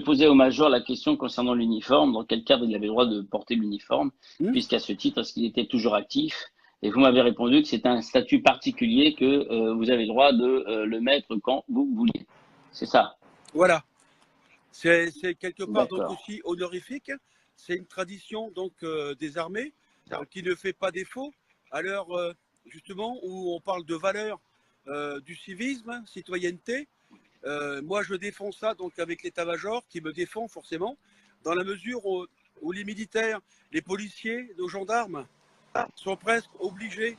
posais au major la question concernant l'uniforme, dans quel cadre il avait le droit de porter l'uniforme, puisqu'à ce titre, est-ce qu'il était toujours actif? Et vous m'avez répondu que c'est un statut particulier, que vous avez le droit de le mettre quand vous voulez. C'est ça? Voilà. C'est quelque part donc D'accord. aussi honorifique. C'est une tradition donc des armées qui ne fait pas défaut à l'heure justement où on parle de valeurs du civisme, citoyenneté. Moi, je défends ça donc avec l'état-major qui me défend forcément, dans la mesure où les militaires, les policiers, nos gendarmes sont presque obligés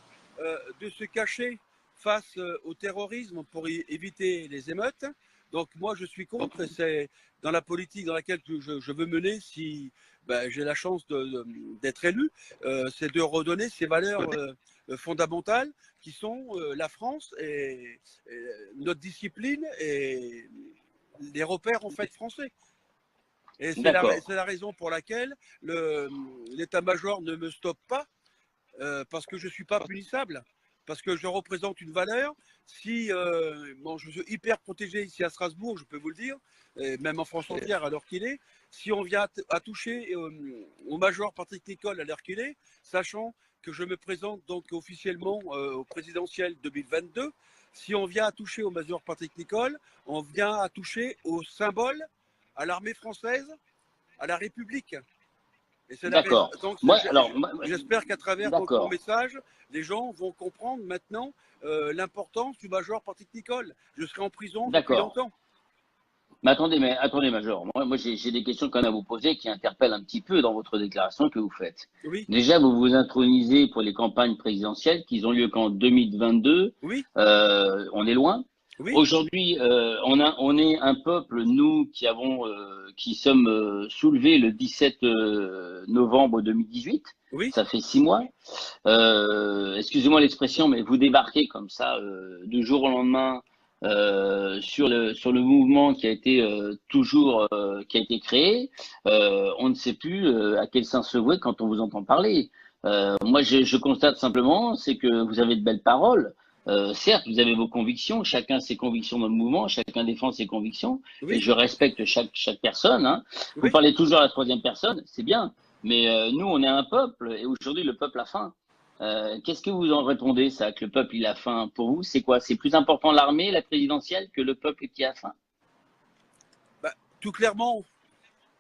de se cacher face au terrorisme pour éviter les émeutes. Donc moi, je suis contre, et c'est dans la politique dans laquelle je veux mener, si j'ai la chance d'être élu, c'est de redonner ces valeurs fondamentales qui sont la France et notre discipline et les repères en fait français. Et c'est la raison pour laquelle l'état-major ne me stoppe pas, parce que je ne suis pas punissable, parce que je représente une valeur. Si je suis hyper protégé ici à Strasbourg, je peux vous le dire, et même en France entière à l'heure qu'il est, si on vient à toucher au major Patrick Nicole à l'heure qu'il est, sachant que je me présente donc officiellement au présidentiel 2022, si on vient à toucher au major Patrick Nicole, on vient à toucher au symbole, à l'armée française, à la République. D'accord. Donc, Alors, j'espère qu'à travers donc, mon message, les gens vont comprendre maintenant l'importance du major Patrick Nicole. Je serai en prison depuis longtemps. Mais attendez, major. Moi j'ai des questions quand même à vous poser qui interpellent un petit peu dans votre déclaration que vous faites. Oui. Déjà, vous vous intronisez pour les campagnes présidentielles qui ont lieu qu'en 2022. Oui. On est loin. Oui. Aujourd'hui, on est un peuple, nous, qui sommes soulevés le 17 novembre 2018. Oui. Ça fait 6 mois. Excusez-moi l'expression, mais vous débarquez comme ça du jour au lendemain sur le mouvement qui a été qui a été créé. On ne sait plus à quel sens se vouer quand on vous entend parler. Moi, je constate simplement, c'est que vous avez de belles paroles. Certes, vous avez vos convictions, chacun ses convictions dans le mouvement, chacun défend ses convictions, oui. et je respecte chaque personne. Hein. Oui. Vous parlez toujours à la troisième personne, c'est bien, mais nous, on est un peuple, et aujourd'hui, le peuple a faim. Qu'est-ce que vous en répondez, ça, que le peuple il a faim? Pour vous, c'est quoi? C'est plus important l'armée, la présidentielle, que le peuple qui a faim? Tout clairement,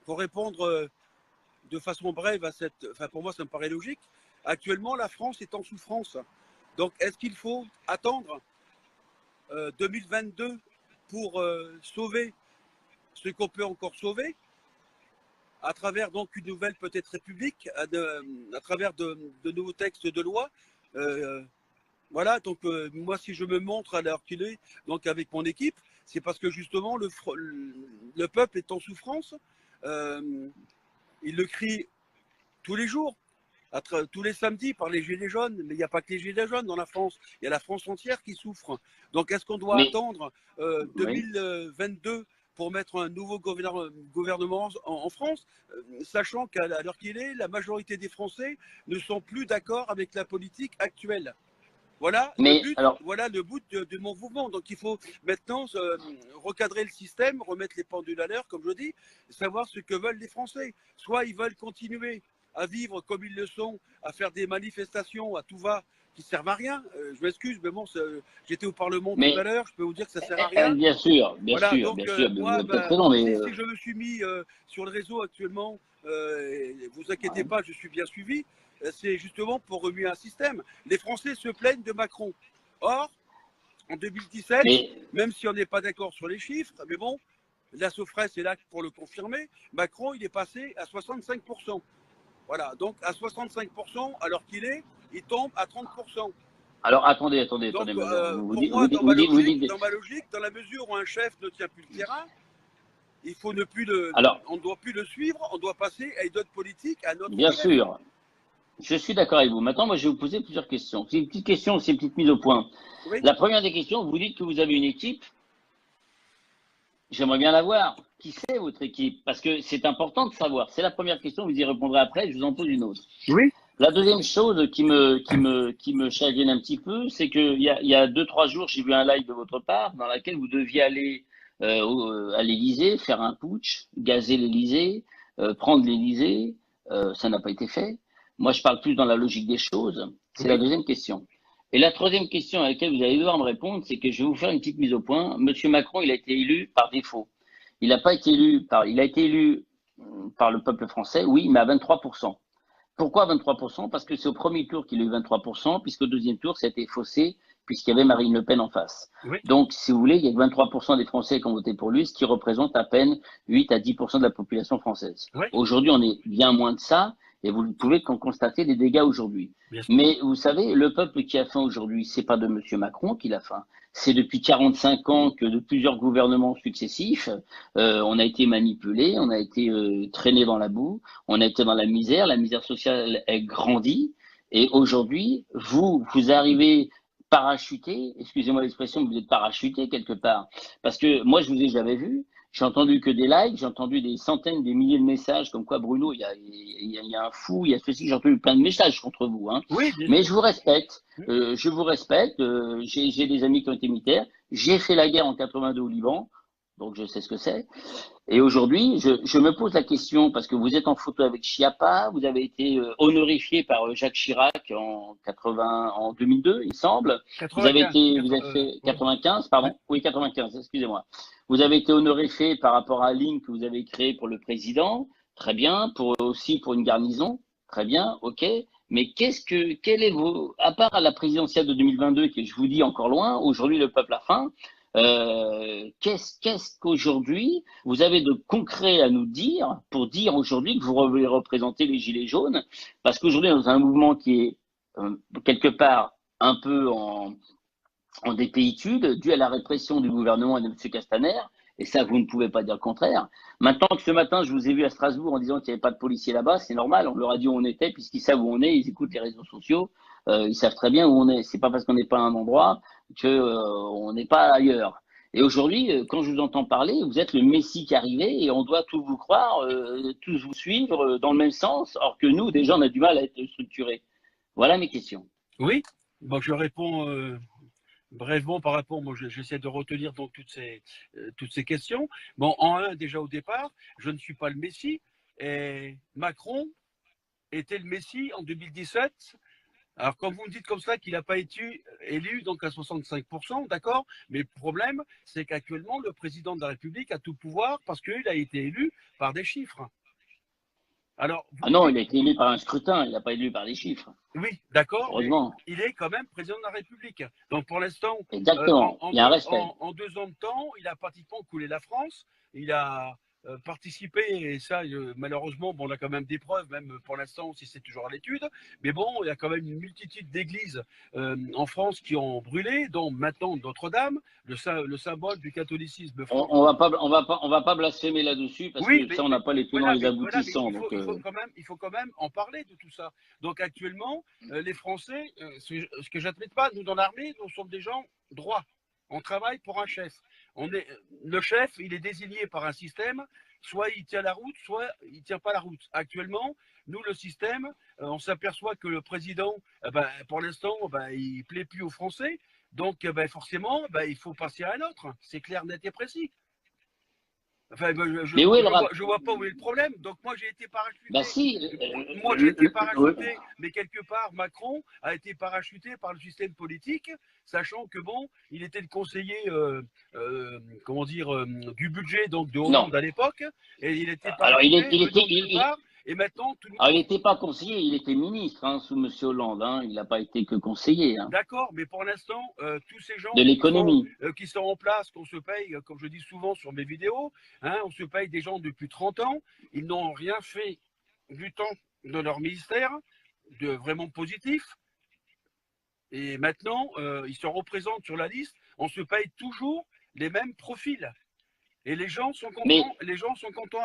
pour répondre de façon brève à pour moi, ça me paraît logique. Actuellement, la France est en souffrance. Donc, est-ce qu'il faut attendre 2022 pour sauver ce qu'on peut encore sauver à travers donc une nouvelle peut-être république, à travers de nouveaux textes de loi? Voilà, donc moi, si je me montre à l'heure qu'il est, donc avec mon équipe, c'est parce que justement le peuple est en souffrance. Il le crie tous les jours. Tous les samedis par les gilets jaunes, mais il n'y a pas que les gilets jaunes dans la France, il y a la France entière qui souffre. Donc est-ce qu'on doit attendre 2022 pour mettre un nouveau gouvernement en France, sachant qu'à l'heure qu'il est, la majorité des Français ne sont plus d'accord avec la politique actuelle? Voilà le but de mon mouvement. Donc il faut maintenant recadrer le système, remettre les pendules à l'heure, comme je dis, savoir ce que veulent les Français. Soit ils veulent continuer à vivre comme ils le sont, à faire des manifestations à tout va qui ne servent à rien. Je m'excuse, mais bon, j'étais au Parlement tout à l'heure, je peux vous dire que ça ne sert à rien. Bien sûr, Donc, moi, mais... si je me suis mis sur le réseau actuellement, vous inquiétez pas, je suis bien suivi, c'est justement pour remuer un système. Les Français se plaignent de Macron. Or, en 2017, même si on n'est pas d'accord sur les chiffres, mais bon, la Sofres est là pour le confirmer, Macron, il est passé à 65%. Voilà, donc à 65%, alors qu'il est, il tombe à 30%. Alors attendez. Donc, pour moi, dans ma logique, dans la mesure où un chef ne tient plus le terrain, il faut on ne doit plus le suivre, on doit passer à une autre politique, à notre Bien sûr, je suis d'accord avec vous. Maintenant, moi, je vais vous poser plusieurs questions. C'est une petite question, c'est une petite mise au point. Oui. La première des questions, vous dites que vous avez une équipe. J'aimerais bien la voir. Qui c'est votre équipe? Parce que c'est important de savoir. C'est la première question, vous y répondrez après, je vous en pose une autre. Oui. La deuxième chose qui me chagrine un petit peu, c'est qu'il y a 2-3 jours, j'ai vu un live de votre part dans laquelle vous deviez aller à l'Élysée, faire un putsch, gazer l'Élysée, prendre l'Élysée. Ça n'a pas été fait. Moi, je parle plus dans la logique des choses. C'est la Oui, deuxième question. Et la troisième question à laquelle vous allez devoir me répondre, c'est que je vais vous faire une petite mise au point. Monsieur Macron, il a été élu par défaut. Il n'a pas été élu par, il a été élu par le peuple français, oui, mais à 23%. Pourquoi 23%? Parce que c'est au premier tour qu'il a eu 23%, puisqu'au deuxième tour, ça a été faussé, puisqu'il y avait Marine Le Pen en face. oui, Donc, si vous voulez, il y a que 23% des Français qui ont voté pour lui, ce qui représente à peine 8 à 10% de la population française. oui, Aujourd'hui, on est bien moins de ça, et vous pouvez constater des dégâts aujourd'hui. bien sûr. Mais vous savez, le peuple qui a faim aujourd'hui, c'est pas de Monsieur Macron qui a faim. C'est depuis 45 ans que de plusieurs gouvernements successifs, on a été manipulé, on a été traîné dans la boue, on a été dans la misère sociale est grandie, et aujourd'hui, vous arrivez parachuté, excusez-moi l'expression, vous êtes parachuté quelque part, parce que moi je vous ai jamais vu, j'ai entendu que des likes, j'ai entendu des centaines, des milliers de messages comme quoi Bruno, il y a un fou, il y a ceci, j'ai entendu plein de messages contre vous, hein. Oui, bien Mais sûr. je vous respecte, j'ai des amis qui ont été militaires, j'ai fait la guerre en 82 au Liban, donc je sais ce que c'est. Et aujourd'hui, je me pose la question, parce que vous êtes en photo avec Chiappa, vous avez été honorifié par Jacques Chirac en 2002, il semble. Vous avez fait Oui, 95, oui, pardon, oui 95, excusez-moi. Vous avez été honorifié par rapport à la ligne que vous avez créée pour le président, très bien, aussi pour une garnison, très bien, ok. Mais quel est à part à la présidentielle de 2022, qui je vous dis encore loin, aujourd'hui le peuple a faim. Qu'est-ce qu'aujourd'hui vous avez de concret à nous dire pour dire aujourd'hui que vous voulez représenter les Gilets jaunes? Parce qu'aujourd'hui, dans un mouvement qui est quelque part un peu en dépéitude, dû à la répression du gouvernement et de M. Castaner, et ça, vous ne pouvez pas dire le contraire. Maintenant que ce matin, je vous ai vu à Strasbourg en disant qu'il n'y avait pas de policiers là-bas, c'est normal, on leur a dit où on était, puisqu'ils savent où on est, ils écoutent les réseaux sociaux, ils savent très bien où on est. C'est pas parce qu'on n'est pas à un endroit que on n'est pas ailleurs. Et aujourd'hui, quand je vous entends parler, vous êtes le Messie qui est arrivé et on doit tous vous croire, tous vous suivre dans le même sens, or que nous, déjà, on a du mal à être structurés. Voilà mes questions. oui. Bon, je réponds brièvement par rapport, moi j'essaie de retenir donc toutes ces questions. Bon, en un, déjà au départ, je ne suis pas le Messie, et Macron était le Messie en 2017. Alors, quand vous me dites comme ça qu'il n'a pas été élu donc à 65%, d'accord, mais le problème, c'est qu'actuellement, le président de la République a tout pouvoir parce qu'il a été élu par des chiffres. Alors, vous Ah me non, dites, il a été élu par un scrutin, il n'a pas été élu par les chiffres. oui, d'accord, mais Heureusement. il est quand même président de la République. Donc, pour l'instant, Exactement. Il y a un respect. en 2 ans de temps, il a pratiquement coulé la France. Il a participé, et ça, malheureusement, bon, on a quand même des preuves, même pour l'instant, si c'est toujours à l'étude. Mais bon, il y a quand même une multitude d'églises en France qui ont brûlé, dont maintenant Notre-Dame, le symbole du catholicisme français. On va pas blasphémer là-dessus parce Oui, que ça, on n'a pas les tenants et voilà, les mais aboutissants. Donc, il faut quand même en parler de tout ça. Donc actuellement, les Français, ce que j'admets pas, nous dans l'armée, nous sommes des gens droits. On travaille pour un chef. Le chef, il est désigné par un système, soit il tient la route, soit il tient pas la route. Actuellement, nous, le système, on s'aperçoit que le président, pour l'instant, il plaît plus aux Français. Donc, forcément, il faut passer à un autre. C'est clair, net et précis. Enfin, mais où est le rap? je vois pas où est le problème. Donc moi j'ai été Bah parachuté. si. Moi j'ai été parachuté, mais quelque part Macron a été parachuté par le système politique, sachant que bon, il était le conseiller, comment dire, du budget donc de Non. Hollande à l'époque, et il était Alors parachuté venant de nulle part. Et maintenant tout le alors, il monde. n'était pas conseiller, il était ministre hein, sous Monsieur Hollande. Hein. Il n'a pas été que conseiller hein, D'accord, mais pour l'instant, tous ces gens de l'économie. qui sont en place, qu'on se paye, comme je dis souvent sur mes vidéos, hein, on se paye des gens depuis 30 ans, ils n'ont rien fait du temps de leur ministère, de vraiment positif, et maintenant, ils se représentent sur la liste, on se paye toujours les mêmes profils. Et les gens sont Mais contents, les gens sont contents